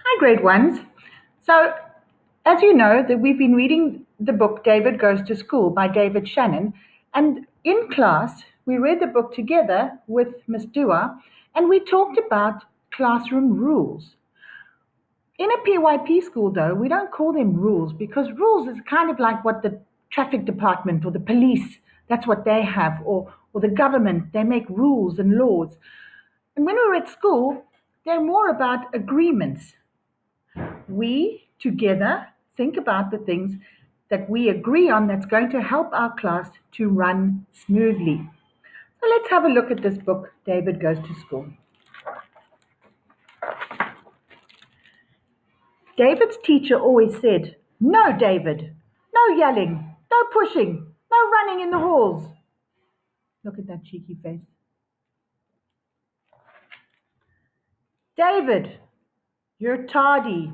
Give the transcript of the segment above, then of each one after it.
Hi, grade ones. So, as you know, that we've been reading the book David Goes to School by David Shannon, and in class we read the book together with Miss Dua, and we talked about classroom rules. In a PYP school, though, we don't call them rules because rules is kind of like what the traffic department or the police, that's what they have, or the government, they make rules and laws. And when we were at school, they're more about agreements. We together think about the things that we agree on that's going to help our class to run smoothly. So let's have a look at this book, David Goes to School. David's teacher always said, "No, David, no yelling, no pushing, no running in the halls." Look at that cheeky face. "David, you're tardy."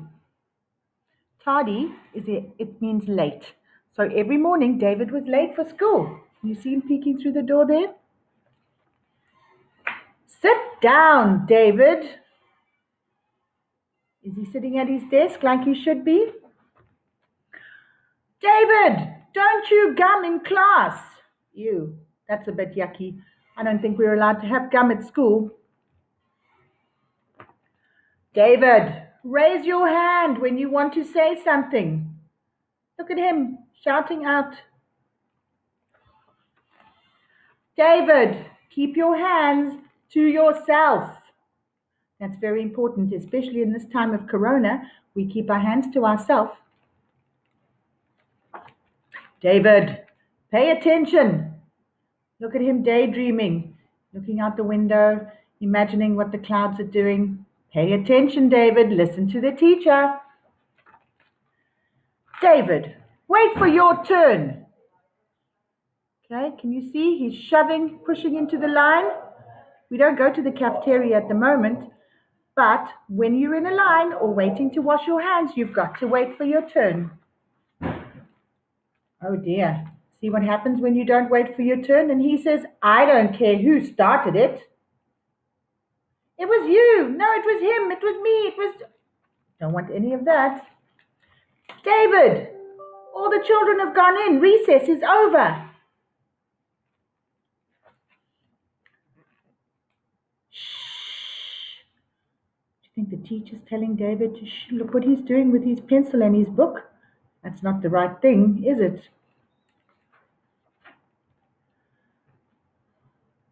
Tardy it means late. So every morning David was late for school. You see him peeking through the door there? "Sit down, David." Is he sitting at his desk like he should be? "David, don't chew gum in class." Ew, that's a bit yucky. I don't think we're allowed to have gum at school. "David, raise your hand when you want to say something." Look at him shouting out. "David, keep your hands to yourself." That's very important, especially in this time of corona. We keep our hands to ourselves. "David, pay attention." Look at him daydreaming, looking out the window, imagining what the clouds are doing. "Pay attention, David. Listen to the teacher." "David, wait for your turn." Okay, can you see he's shoving, pushing into the line? We don't go to the cafeteria at the moment, but when you're in a line or waiting to wash your hands, you've got to wait for your turn. Oh dear. See what happens when you don't wait for your turn? And he says, "I don't care who started it." "It was you." "No, it was him. It was me. It was..." Don't want any of that. "David, all the children have gone in. Recess is over." Shh. Do you think the teacher's telling David to shh? Look what he's doing with his pencil and his book. That's not the right thing, is it?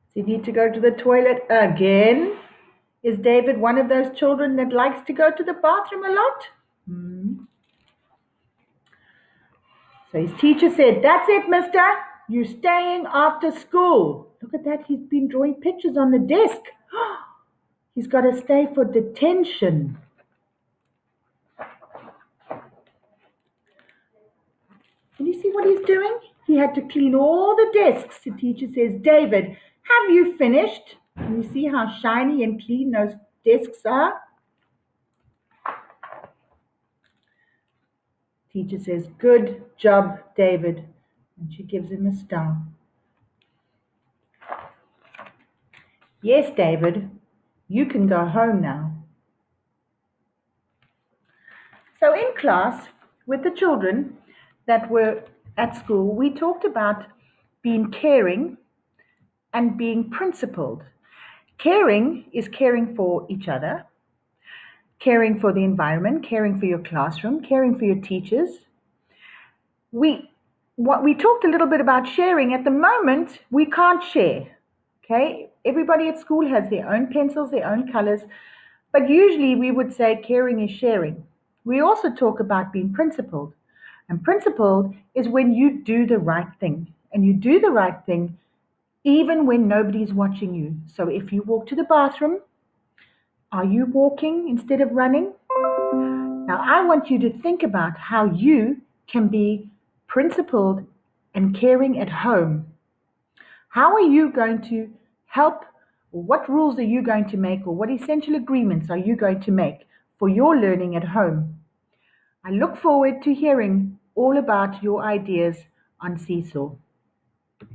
Does he need to go to the toilet again? Is David one of those children that likes to go to the bathroom a lot? So his teacher said, "That's it, mister. You're staying after school." Look at that. He's been drawing pictures on the desk. He's got to stay for detention. Can you see what he's doing? He had to clean all the desks. The teacher says, "David, have you finished?" Can you see how shiny and clean those desks are? Teacher says, "Good job, David." And she gives him a star. "Yes, David, you can go home now." So in class, with the children that were at school, we talked about being caring and being principled. Caring is caring for each other, caring for the environment, caring for your classroom, caring for your teachers. We talked a little bit about sharing. At the moment, we can't share. Okay? Everybody at school has their own pencils, their own colors, but usually we would say caring is sharing. We also talk about being principled. And principled is when you do the right thing. And you do the right thing even when nobody's watching you. So if you walk to the bathroom, are you walking instead of running? Now I want you to think about how you can be principled and caring at home. How are you going to help? What rules are you going to make, or what essential agreements are you going to make for your learning at home? I look forward to hearing all about your ideas on Seesaw.